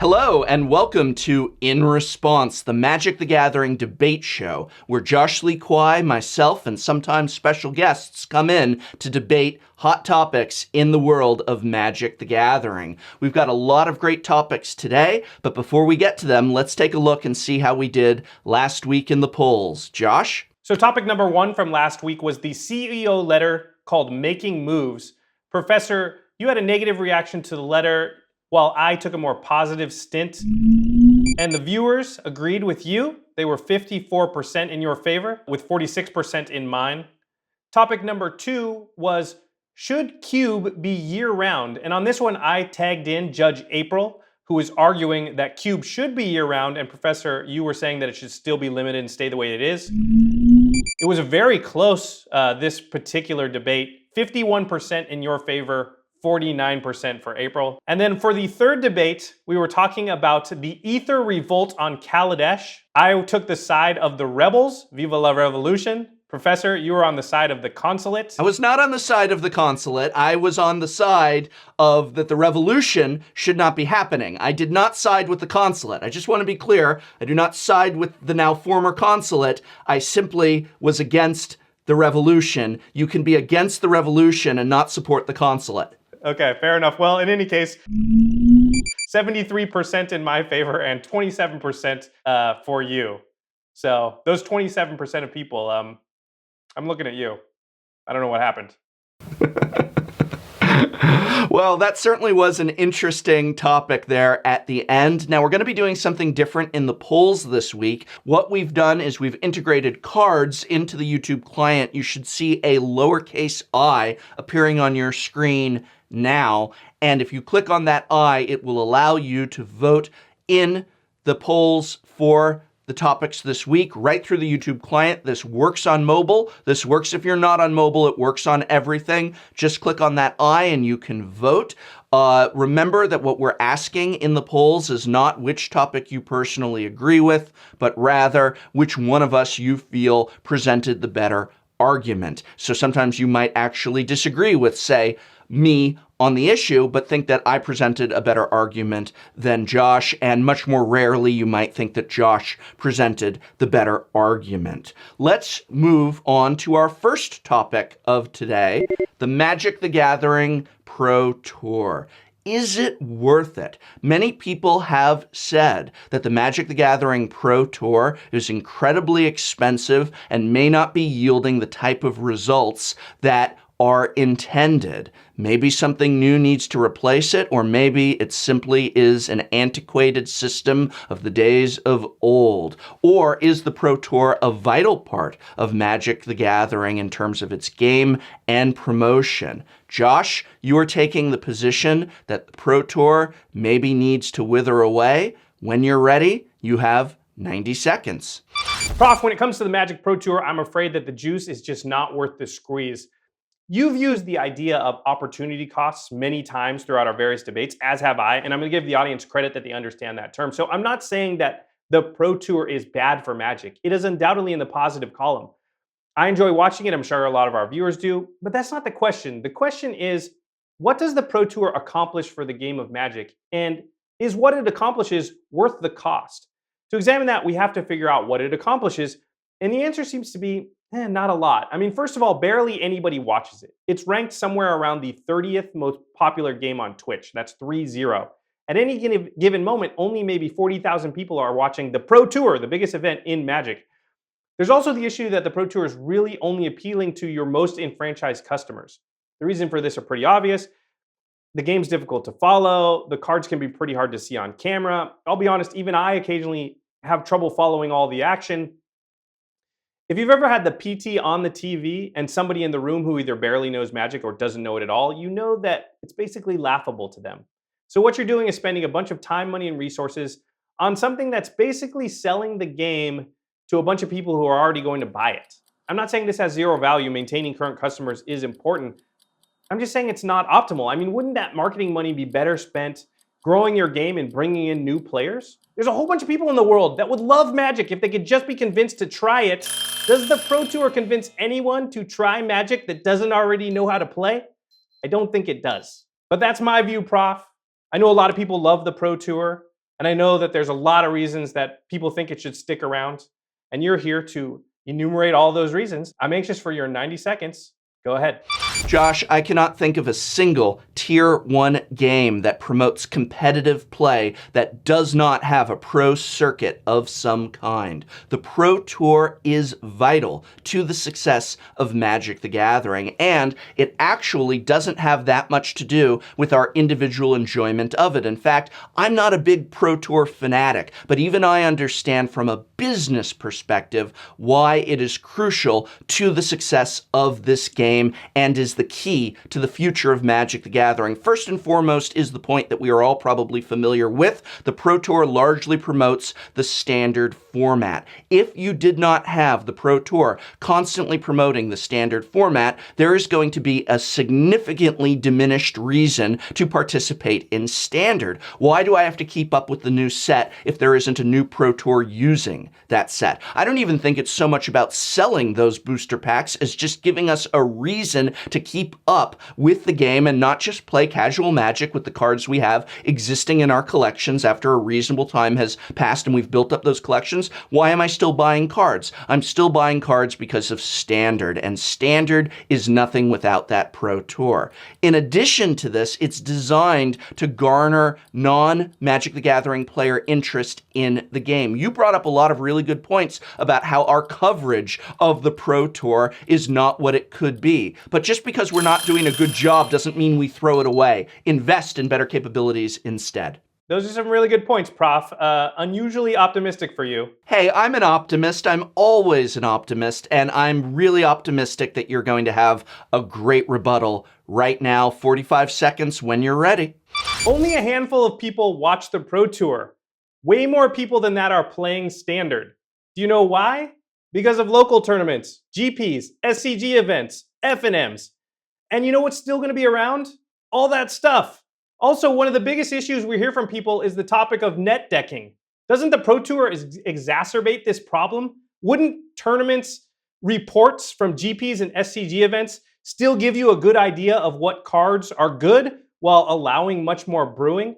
Hello, and welcome to In Response, the Magic the Gathering debate show, where Josh Lee Kwai, myself, and sometimes special guests come in to debate hot topics in the world of Magic the Gathering. We've got a lot of great topics today, but before we get to them, let's take a look and see how we did last week in the polls. Josh? So topic number one from last week was the CEO letter called Making Moves. Professor, you had a negative reaction to the letter, while I took a more positive stint. And the viewers agreed with you. They were 54% in your favor, with 46% in mine. Topic number two was, should Cube be year-round? And on this one, I tagged in Judge April, who is arguing that Cube should be year-round, and Professor, you were saying that it should still be limited and stay the way it is. It was very close, this particular debate. 51% in your favor, 49% for April. And then for the third debate, we were talking about the Ether Revolt on Kaladesh. I took the side of the rebels, Viva la Revolution. Professor, you were on the side of the consulate. I was not on the side of the consulate. I was on the side of that the revolution should not be happening. I did not side with the consulate. I just want to be clear. I do not side with the now former consulate. I simply was against the revolution. You can be against the revolution and not support the consulate. Okay, fair enough. Well, in any case, 73% in my favor and 27% for you. So those 27% of people, I'm looking at you. I don't know what happened. Well, that certainly was an interesting topic there at the end. Now, we're going to be doing something different in the polls this week. What we've done is we've integrated cards into the YouTube client. You should see a lowercase I appearing on your screen now. And if you click on that I, it will allow you to vote in the polls for the topics this week right through the YouTube client. This works on mobile. This works if you're not on mobile. It works on everything. Just click on that I and you can vote. Remember that what we're asking in the polls is not which topic you personally agree with, but rather which one of us you feel presented the better argument. So sometimes you might actually disagree with, say, me on the issue, but think that I presented a better argument than Josh, and much more rarely you might think that Josh presented the better argument. Let's move on to our first topic of today, the Magic the Gathering Pro Tour. Is it worth it? Many people have said that the Magic the Gathering Pro Tour is incredibly expensive and may not be yielding the type of results that are intended. Maybe something new needs to replace it, or maybe it simply is an antiquated system of the days of old. Or is the Pro Tour a vital part of Magic the Gathering in terms of its game and promotion? Josh, you are taking the position that the Pro Tour maybe needs to wither away. When you're ready, you have 90 seconds. Prof, when it comes to the Magic Pro Tour, I'm afraid that the juice is just not worth the squeeze. You've used the idea of opportunity costs many times throughout our various debates, as have I, and I'm going to give the audience credit that they understand that term. So I'm not saying that the Pro Tour is bad for Magic. It is undoubtedly in the positive column. I enjoy watching it. I'm sure a lot of our viewers do, but that's not the question. The question is, what does the Pro Tour accomplish for the game of Magic? And is what it accomplishes worth the cost? To examine that, we have to figure out what it accomplishes, and the answer seems to be not a lot. I mean, first of all, barely anybody watches it. It's ranked somewhere around the 30th most popular game on Twitch. That's 3-0. At any given moment, only maybe 40,000 people are watching the Pro Tour, the biggest event in Magic. There's also the issue that the Pro Tour is really only appealing to your most enfranchised customers. The reason for this are pretty obvious. The game's difficult to follow. The cards can be pretty hard to see on camera. I'll be honest, even I occasionally have trouble following all the action. If you've ever had the PT on the TV and somebody in the room who either barely knows Magic or doesn't know it at all, you know that it's basically laughable to them. So what you're doing is spending a bunch of time, money, and resources on something that's basically selling the game to a bunch of people who are already going to buy it. I'm not saying this has zero value. Maintaining current customers is important. I'm just saying it's not optimal. I mean, wouldn't that marketing money be better spent growing your game and bringing in new players? There's a whole bunch of people in the world that would love Magic if they could just be convinced to try it. Does the Pro Tour convince anyone to try Magic that doesn't already know how to play? I don't think it does. But that's my view, Prof. I know a lot of people love the Pro Tour, And I know that there's a lot of reasons that people think it should stick around, and you're here to enumerate all those reasons. I'm anxious for your 90 seconds. Go ahead. Josh, I cannot think of a single Tier 1 game that promotes competitive play that does not have a pro circuit of some kind. The Pro Tour is vital to the success of Magic the Gathering, and it actually doesn't have that much to do with our individual enjoyment of it. In fact, I'm not a big Pro Tour fanatic, but even I understand from a business perspective why it is crucial to the success of this game and is the key to the future of Magic the Gathering. First and foremost is the point that we are all probably familiar with. The Pro Tour largely promotes the standard format. If you did not have the Pro Tour constantly promoting the standard format, there is going to be a significantly diminished reason to participate in standard. Why do I have to keep up with the new set if there isn't a new Pro Tour using that set? I don't even think it's so much about selling those booster packs as just giving us a reason to keep up with the game and not just play casual Magic with the cards we have existing in our collections after a reasonable time has passed and we've built up those collections. Why am I still buying cards? I'm still buying cards because of standard, and standard is nothing without that Pro Tour. In addition to this, it's designed to garner non-Magic the Gathering player interest in the game. You brought up a lot of really good points about how our coverage of the Pro Tour is not what it could be. But just because we're not doing a good job doesn't mean we throw it away. Invest in better capabilities instead. Those are some really good points, Prof. Unusually optimistic for you. Hey, I'm an optimist. I'm always an optimist, and I'm really optimistic that you're going to have a great rebuttal right now. 45 seconds when you're ready. Only a handful of people watch the Pro Tour. Way more people than that are playing standard. Do you know why? Because of local tournaments, GPs, SCG events, FNMs. And you know what's still going to be around? All that stuff. Also, one of the biggest issues we hear from people is the topic of net decking. Doesn't the Pro Tour exacerbate this problem? Wouldn't tournaments, reports from GPs and SCG events still give you a good idea of what cards are good while allowing much more brewing?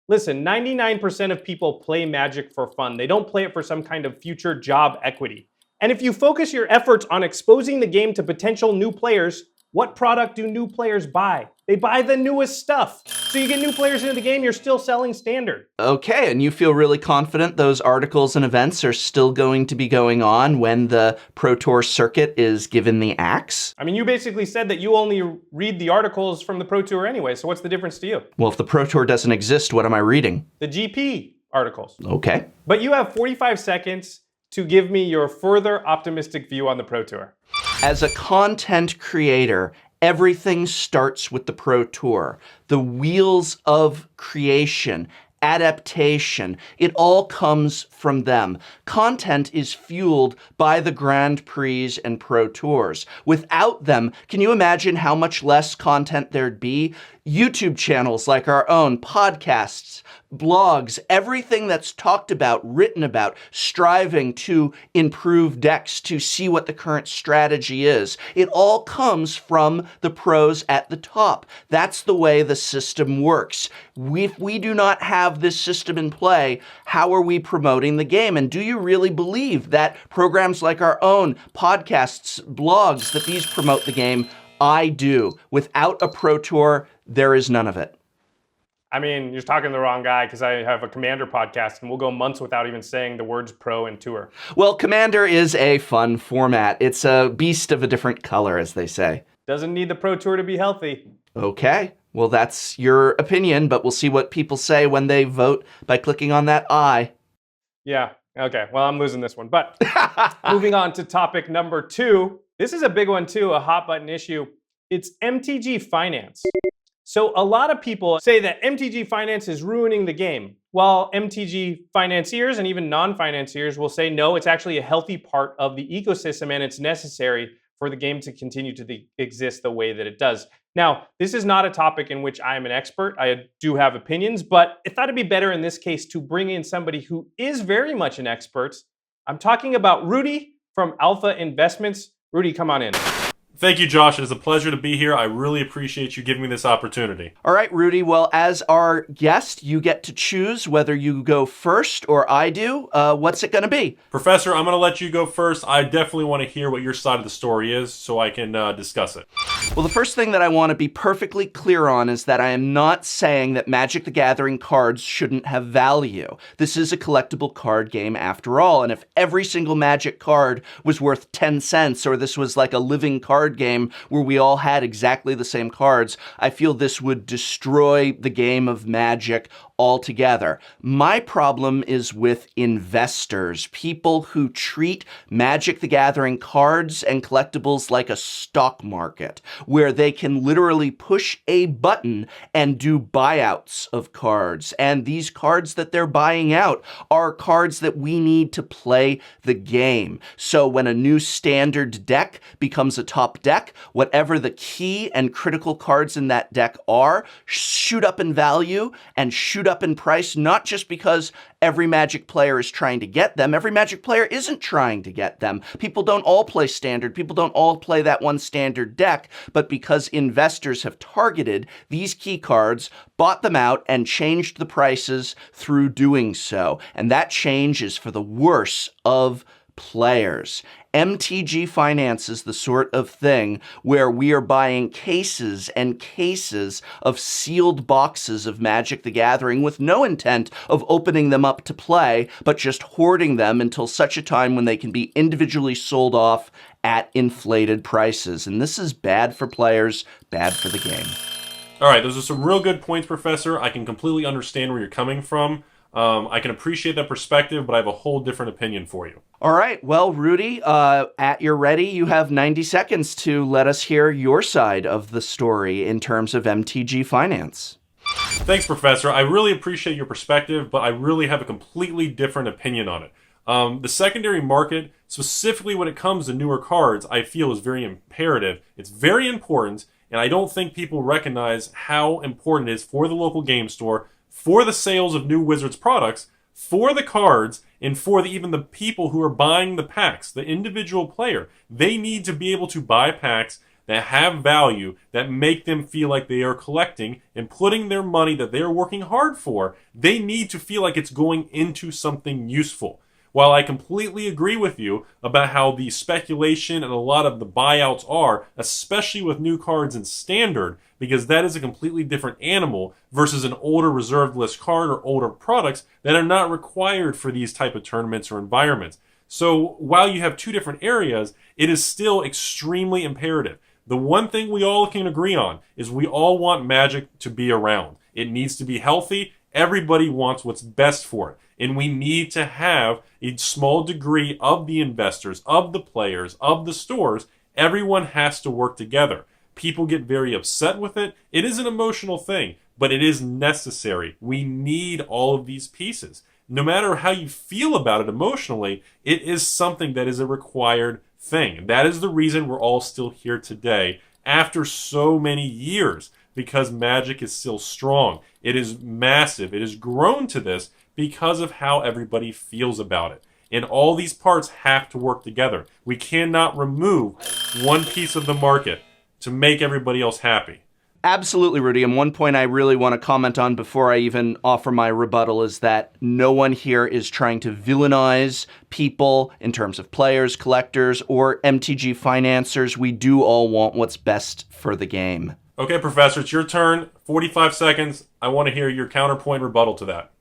Listen, 99% of people play Magic for fun. They don't play it for some kind of future job equity. And if you focus your efforts on exposing the game to potential new players, what product do new players buy? They buy the newest stuff. So you get new players into the game, you're still selling standard. Okay, and you feel really confident those articles and events are still going to be going on when the Pro Tour circuit is given the axe? I mean, you basically said that you only read the articles from the Pro Tour anyway, so what's the difference to you? Well, if the Pro Tour doesn't exist, what am I reading? The GP articles. Okay. But you have 45 seconds to give me your further optimistic view on the Pro Tour. As a content creator, everything starts with the Pro Tour. The wheels of creation, adaptation, it all comes from them. Content is fueled by the Grand Prix and Pro Tours. Without them, can you imagine how much less content there'd be? YouTube channels like our own, podcasts, blogs, everything that's talked about, written about, striving to improve decks, to see what the current strategy is. It all comes from the pros at the top. That's the way the system works. If we do not have this system in play, how are we promoting the game? And do you really believe that programs like our own, podcasts, blogs, that these promote the game? I do. Without a Pro Tour, there is none of it. I mean, you're talking to the wrong guy, because I have a Commander podcast and we'll go months without even saying the words pro and tour. Well, Commander is a fun format. It's a beast of a different color, as they say. Doesn't need the Pro Tour to be healthy. Okay. Well, that's your opinion, but we'll see what people say when they vote by clicking on that I. Yeah. Okay. Well, I'm losing this one. But moving on to topic number 2. This is a big one too, a hot button issue. It's MTG finance. So a lot of people say that MTG finance is ruining the game, while MTG financiers and even non-financiers will say, no, it's actually a healthy part of the ecosystem and it's necessary for the game to continue to exist the way that it does. Now, this is not a topic in which I am an expert. I do have opinions, but I thought it'd be better in this case to bring in somebody who is very much an expert. I'm talking about Rudy from Alpha Investments. Rudy, come on in. Thank you, Josh. It is a pleasure to be here. I really appreciate you giving me this opportunity. All right, Rudy. Well, as our guest, you get to choose whether you go first or I do. What's it going to be? Professor, I'm going to let you go first. I definitely want to hear what your side of the story is so I can discuss it. Well, the first thing that I want to be perfectly clear on is that I am not saying that Magic the Gathering cards shouldn't have value. This is a collectible card game after all, and if every single Magic card was worth 10 cents, or this was like a living card game where we all had exactly the same cards, I feel this would destroy the game of Magic altogether. My problem is with investors, people who treat Magic the Gathering cards and collectibles like a stock market, where they can literally push a button and do buyouts of cards. And these cards that they're buying out are cards that we need to play the game. So when a new standard deck becomes a top deck, whatever the key and critical cards in that deck are, shoot up in value and shoot up in price, not just because every Magic player is trying to get them. Every Magic player isn't trying to get them. People don't all play standard. People don't all play that one standard deck, but because investors have targeted these key cards, bought them out, and changed the prices through doing so. And that change is for the worse of players. MTG finance is the sort of thing where we are buying cases and cases of sealed boxes of Magic the Gathering with no intent of opening them up to play, but just hoarding them until such a time when they can be individually sold off at inflated prices. And this is bad for players, bad for the game. All right, those are some real good points, Professor. I can completely understand where you're coming from. I can appreciate that perspective, but I have a whole different opinion for you. All right. Well, Rudy, at your ready, you have 90 seconds to let us hear your side of the story in terms of MTG finance. Thanks, Professor. I really appreciate your perspective, but I really have a completely different opinion on it. The secondary market, specifically when it comes to newer cards, I feel is very imperative. It's very important, and I don't think people recognize how important it is for the local game store, for the sales of new Wizards products, for the cards, and for even the people who are buying the packs, the individual player. They need to be able to buy packs that have value, that make them feel like they are collecting and putting their money that they are working hard for. They need to feel like it's going into something useful. While I completely agree with you about how the speculation and a lot of the buyouts are, especially with new cards in Standard, because that is a completely different animal versus an older reserved list card or older products that are not required for these type of tournaments or environments. So while you have two different areas, it is still extremely imperative. The one thing we all can agree on is we all want Magic to be around. It needs to be healthy. Everybody wants what's best for it. And we need to have a small degree of the investors, of the players, of the stores. Everyone has to work together. People get very upset with it. It is an emotional thing, but it is necessary. We need all of these pieces. No matter how you feel about it emotionally, it is something that is a required thing. That is the reason we're all still here today after so many years, because Magic is still strong. It is massive. It has grown to this because of how everybody feels about it. And all these parts have to work together. We cannot remove one piece of the market to make everybody else happy. Absolutely, Rudy. And one point I really want to comment on before I even offer my rebuttal is that no one here is trying to villainize people in terms of players, collectors, or MTG financiers. We do all want what's best for the game. Okay, Professor, it's your turn. 45 seconds. I want to hear your counterpoint rebuttal to that.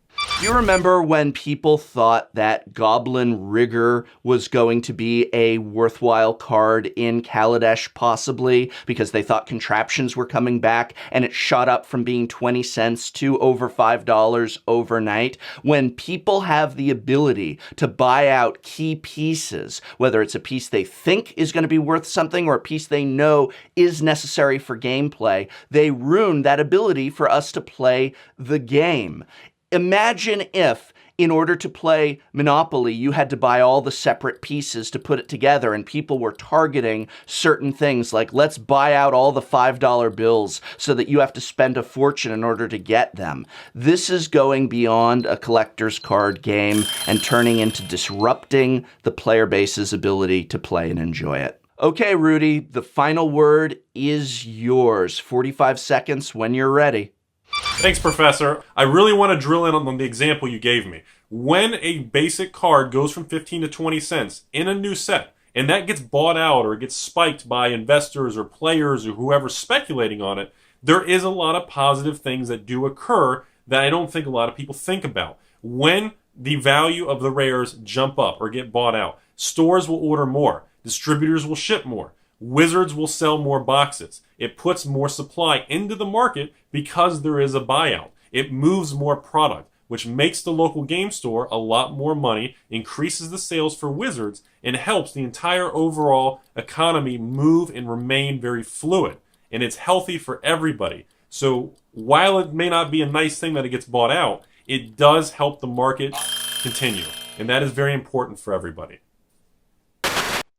You remember when people thought that Goblin Rigger was going to be a worthwhile card in Kaladesh, possibly, because they thought contraptions were coming back, and it shot up from being 20 cents to over $5 overnight? When people have the ability to buy out key pieces, whether it's a piece they think is going to be worth something or a piece they know is necessary for gameplay, they ruin that ability for us to play the game. Imagine if, in order to play Monopoly, you had to buy all the separate pieces to put it together, and people were targeting certain things like, let's buy out all the $5 bills so that you have to spend a fortune in order to get them. This is going beyond a collector's card game and turning into disrupting the player base's ability to play and enjoy it. Okay, Rudy, the final word is yours. 45 seconds when you're ready. Thanks, Professor. I really want to drill in on the example you gave me. When a basic card goes from 15 to 20 cents in a new set, and that gets bought out or gets spiked by investors or players or whoever's speculating on it, there is a lot of positive things that do occur that I don't think a lot of people think about. When the value of the rares jump up or get bought out, stores will order more, distributors will ship more, Wizards will sell more boxes. It puts more supply into the market because there is a buyout. It moves more product, which makes the local game store a lot more money, increases the sales for Wizards, and helps the entire overall economy move and remain very fluid. And it's healthy for everybody. So while it may not be a nice thing that it gets bought out, it does help the market continue. And that is very important for everybody.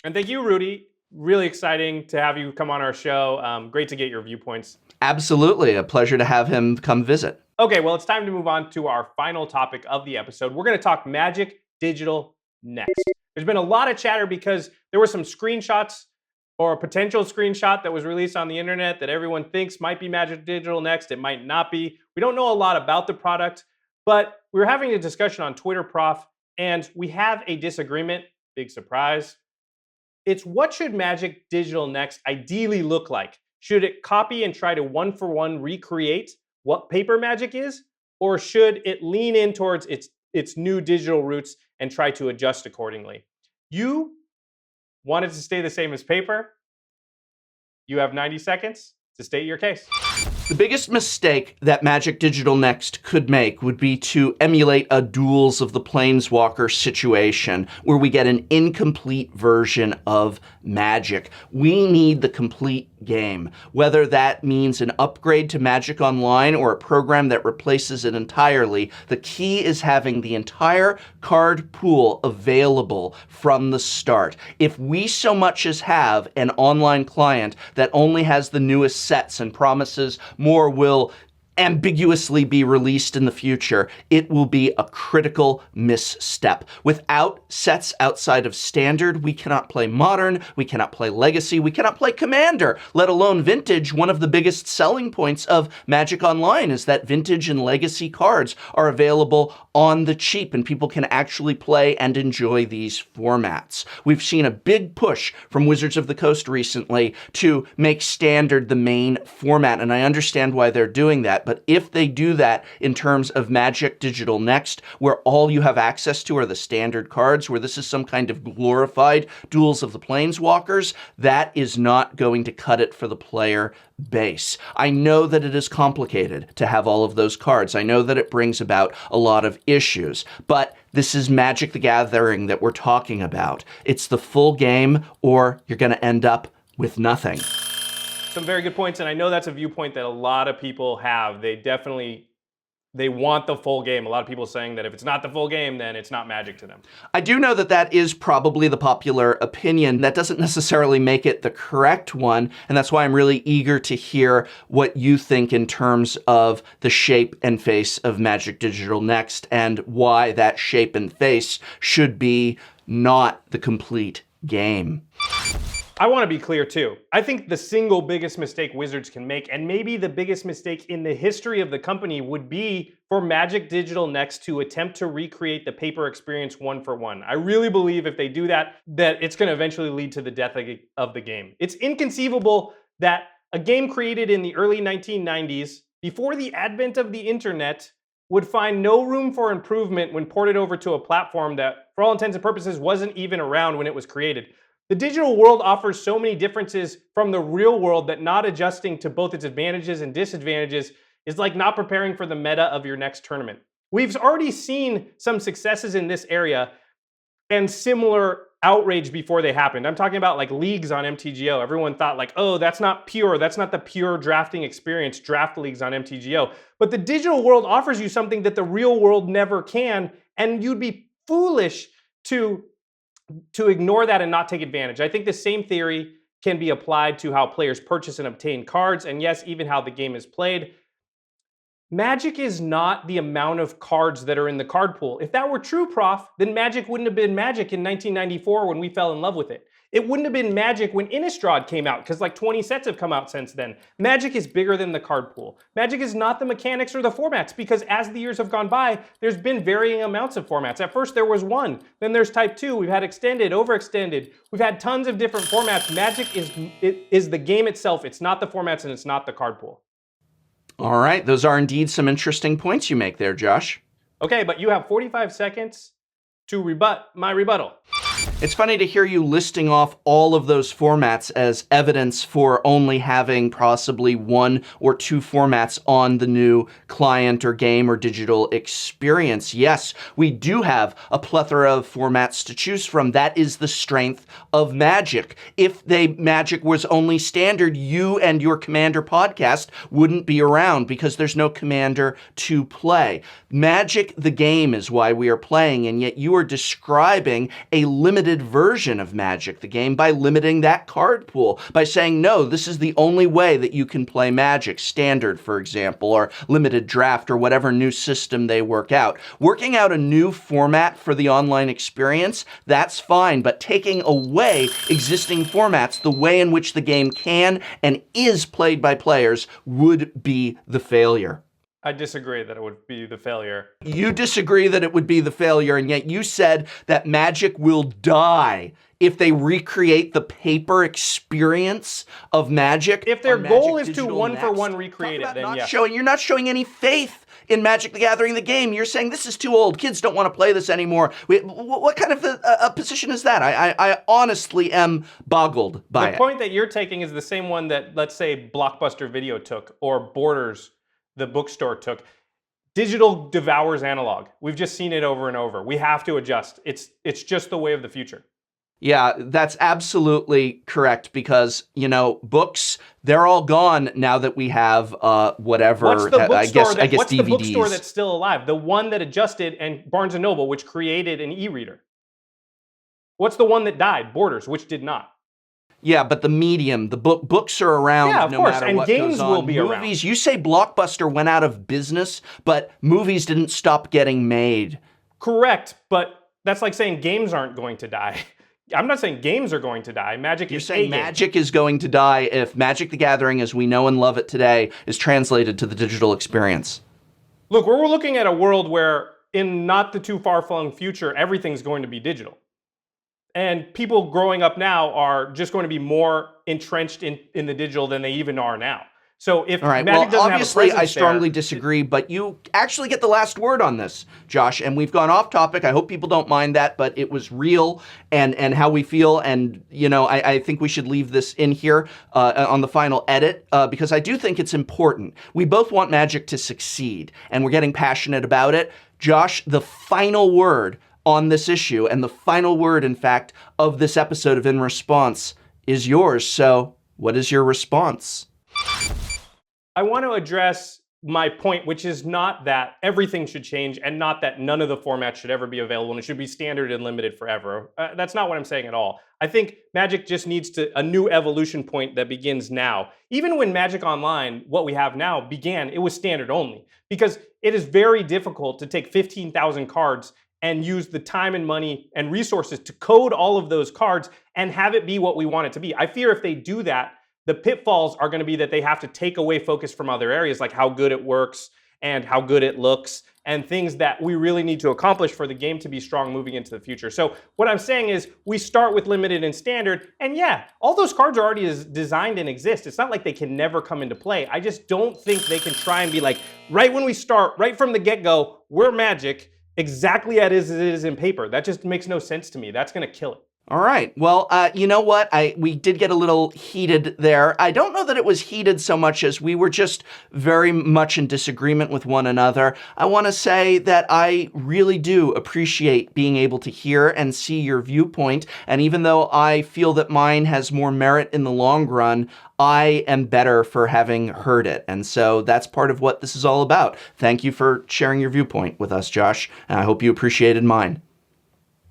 And thank you, Rudy. Really exciting to have you come on our show. Great to get your viewpoints. Absolutely. A pleasure to have him come visit. Okay, well, it's time to move on to our final topic of the episode. We're going to talk Magic Digital next. There's been a lot of chatter because there were some screenshots or a potential screenshot that was released on the internet that everyone thinks might be Magic Digital next. It might not be. We don't know a lot about the product, but we were having a discussion on Twitter, Prof, and we have a disagreement. Big surprise. It's what should Magic Digital Next ideally look like? Should it copy and try to one-for-one recreate what paper Magic is? Or should it lean in towards its new digital roots and try to adjust accordingly? You want it to stay the same as paper? You have 90 seconds to state your case. The biggest mistake that Magic Digital Next could make would be to emulate a Duels of the Planeswalker situation where we get an incomplete version of Magic. We need the complete game, whether that means an upgrade to Magic Online or a program that replaces it entirely. The key is having the entire card pool available from the start. If we so much as have an online client that only has the newest sets and promises more will ambiguously be released in the future, it will be a critical misstep. Without sets outside of Standard, we cannot play Modern, we cannot play Legacy, we cannot play Commander, let alone Vintage. One of the biggest selling points of Magic Online is that Vintage and Legacy cards are available on the cheap, and people can actually play and enjoy these formats. We've seen a big push from Wizards of the Coast recently to make Standard the main format, and I understand why they're doing that. But if they do that in terms of Magic Digital Next, where all you have access to are the Standard cards, where this is some kind of glorified Duels of the Planeswalkers, that is not going to cut it for the player base. I know that it is complicated to have all of those cards. I know that it brings about a lot of issues, but this is Magic the Gathering that we're talking about. It's the full game, or you're going to end up with nothing. Some very good points, and I know that's a viewpoint that a lot of people have. They want the full game. A lot of people saying that if it's not the full game, then it's not Magic to them. I do know that that is probably the popular opinion. That doesn't necessarily make it the correct one, and that's why I'm really eager to hear what you think in terms of the shape and face of Magic Digital Next and why that shape and face should be not the complete game. I want to be clear too. I think the single biggest mistake Wizards can make, and maybe the biggest mistake in the history of the company, would be for Magic Digital Next to attempt to recreate the paper experience one for one. I really believe if they do that, that it's going to eventually lead to the death of the game. It's inconceivable that a game created in the early 1990s, before the advent of the internet, would find no room for improvement when ported over to a platform that, for all intents and purposes, wasn't even around when it was created. The digital world offers so many differences from the real world that not adjusting to both its advantages and disadvantages is like not preparing for the meta of your next tournament. We've already seen some successes in this area and similar outrage before they happened. I'm talking about like leagues on MTGO. Everyone thought like, oh, that's not pure. That's not the pure drafting experience, draft leagues on MTGO. But the digital world offers you something that the real world never can, and you'd be foolish to ignore that and not take advantage. I think the same theory can be applied to how players purchase and obtain cards, and yes, even how the game is played. Magic is not the amount of cards that are in the card pool. If that were true, Prof, then Magic wouldn't have been Magic in 1994 when we fell in love with it. It wouldn't have been Magic when Innistrad came out, because like 20 sets have come out since then. Magic is bigger than the card pool. Magic is not the mechanics or the formats, because as the years have gone by, there's been varying amounts of formats. At first there was one, then there's Type 2, we've had extended, overextended, we've had tons of different formats. Magic is the game itself, it's not the formats and it's not the card pool. All right, those are indeed some interesting points you make there, Josh. Okay, but you have 45 seconds to rebut my rebuttal. It's funny to hear you listing off all of those formats as evidence for only having possibly one or two formats on the new client or game or digital experience. Yes, we do have a plethora of formats to choose from. That is the strength of Magic. If Magic was only standard, you and your Commander podcast wouldn't be around because there's no Commander to play. Magic the game is why we are playing, and yet you are describing a limited version of Magic the game by limiting that card pool, by saying, no, this is the only way that you can play Magic, standard, for example, or limited draft, or whatever new system they work out. Working out a new format for the online experience, that's fine, but taking away existing formats, the way in which the game can and is played by players, would be the failure. I disagree that it would be the failure. You disagree that it would be the failure, and yet you said that Magic will die if they recreate the paper experience of Magic. If their on goal Magic is to Digital one-for-one Next. recreate Talk it, about then not yeah. You're not showing any faith in Magic the Gathering, the game. You're saying this is too old. Kids don't want to play this anymore. What kind of a position is that? I honestly am boggled by it. The point that you're taking is the same one that, let's say, Blockbuster Video took, or Borders, the bookstore, took. Digital devours analog. We've just seen it over and over. We have to adjust. It's just the way of the future. Yeah, that's absolutely correct, because, books, they're all gone now that we have whatever, What's the bookstore I guess what's DVDs. the bookstore that's still alive? The one that adjusted, and Barnes & Noble, which created an e-reader. What's the one that died? Borders, which did not. Yeah, but the medium, the books are around Yeah, of no course, matter and what games goes on. will be around. Movies, you say Blockbuster went out of business, but movies didn't stop getting made. Correct, but that's like saying games aren't going to die. I'm not saying games are going to die. Magic You're is saying a game. Magic is going to die if Magic the Gathering, as we know and love it today, is translated to the digital experience. Look, we're looking at a world where, in not the too far-flung future, everything's going to be digital. And people growing up now are just going to be more entrenched in the digital than they even are now. So if All right, Magic doesn't obviously, have a I strongly there, disagree, but you actually get the last word on this, Josh, and we've gone off topic. I hope people don't mind that, but it was real and how we feel, and, I think we should leave this in here on the final edit, because I do think it's important. We both want Magic to succeed, and we're getting passionate about it. Josh, the final word on this issue, and the final word, in fact, of this episode of In Response is yours. So what is your response? I want to address my point, which is not that everything should change and not that none of the formats should ever be available and it should be standard and limited forever. That's not what I'm saying at all. I think Magic just needs a new evolution point that begins now. Even when Magic Online, what we have now, began, it was standard only, because it is very difficult to take 15,000 cards and use the time and money and resources to code all of those cards and have it be what we want it to be. I fear if they do that, the pitfalls are going to be that they have to take away focus from other areas, like how good it works and how good it looks, and things that we really need to accomplish for the game to be strong moving into the future. So what I'm saying is we start with limited and standard, and yeah, all those cards are already designed and exist. It's not like they can never come into play. I just don't think they can try and be like, right when we start, right from the get-go, we're Magic, exactly as it is in paper. That just makes no sense to me. That's going to kill it. All right. Well, you know what? We did get a little heated there. I don't know that it was heated so much as we were just very much in disagreement with one another. I want to say that I really do appreciate being able to hear and see your viewpoint. And even though I feel that mine has more merit in the long run, I am better for having heard it. And so that's part of what this is all about. Thank you for sharing your viewpoint with us, Josh. And I hope you appreciated mine.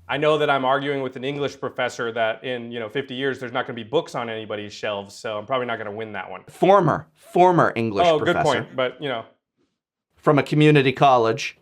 I know that I'm arguing with an English professor that in 50 years there's not going to be books on anybody's shelves, so I'm probably not going to win that one. Former English professor. Good point, but From a community college,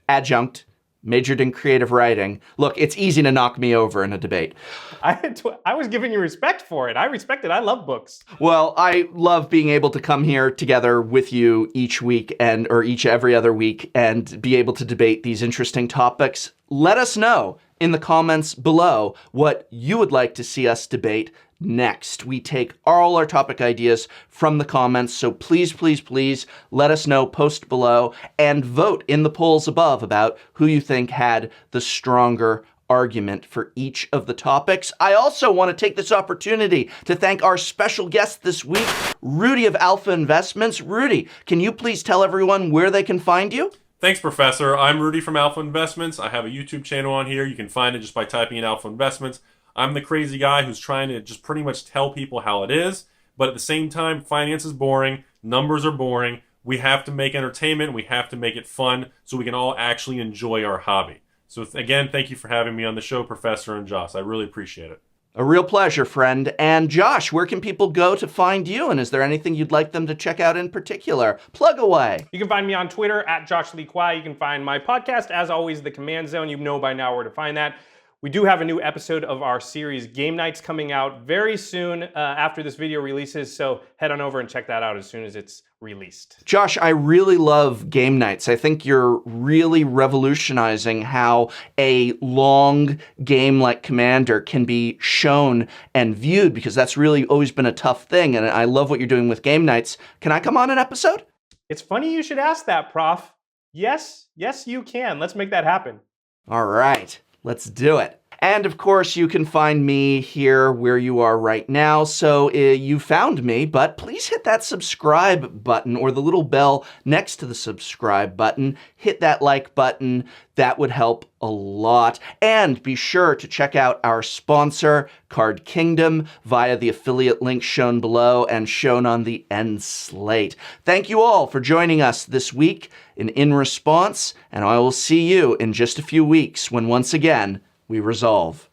adjunct, majored in creative writing. Look, it's easy to knock me over in a debate. I was giving you respect for it. I respect it. I love books. Well, I love being able to come here together with you each week or every other week and be able to debate these interesting topics. Let us know in the comments below what you would like to see us debate next. We take all our topic ideas from the comments, so please, please, please let us know, post below, and vote in the polls above about who you think had the stronger argument for each of the topics. I also want to take this opportunity to thank our special guest this week, Rudy of Alpha Investments. Rudy, can you please tell everyone where they can find you? Thanks, Professor. I'm Rudy from Alpha Investments. I have a YouTube channel on here. You can find it just by typing in Alpha Investments. I'm the crazy guy who's trying to just pretty much tell people how it is, but at the same time, finance is boring, numbers are boring. We have to make entertainment, we have to make it fun so we can all actually enjoy our hobby. So again, thank you for having me on the show, Professor and Josh. I really appreciate it. A real pleasure, friend. And Josh, where can people go to find you? And is there anything you'd like them to check out in particular? Plug away. You can find me on Twitter at Josh Lee Kwai. You can find my podcast, as always, The Command Zone. You know by now where to find that. We do have a new episode of our series Game Nights coming out very soon after this video releases, so head on over and check that out as soon as it's released. Josh, I really love Game Nights. I think you're really revolutionizing how a long game like Commander can be shown and viewed, because that's really always been a tough thing, and I love what you're doing with Game Nights. Can I come on an episode? It's funny you should ask that, Prof. Yes, you can. Let's make that happen. All right. Let's do it. And of course, you can find me here where you are right now. So you found me, but please hit that subscribe button or the little bell next to the subscribe button. Hit that like button. That would help a lot. And be sure to check out our sponsor, Card Kingdom, via the affiliate link shown below and shown on the end slate. Thank you all for joining us this week in Response, and I will see you in just a few weeks when once again we resolve.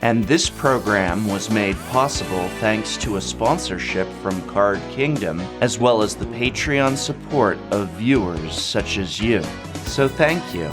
And this program was made possible thanks to a sponsorship from Card Kingdom, as well as the Patreon support of viewers such as you. So thank you.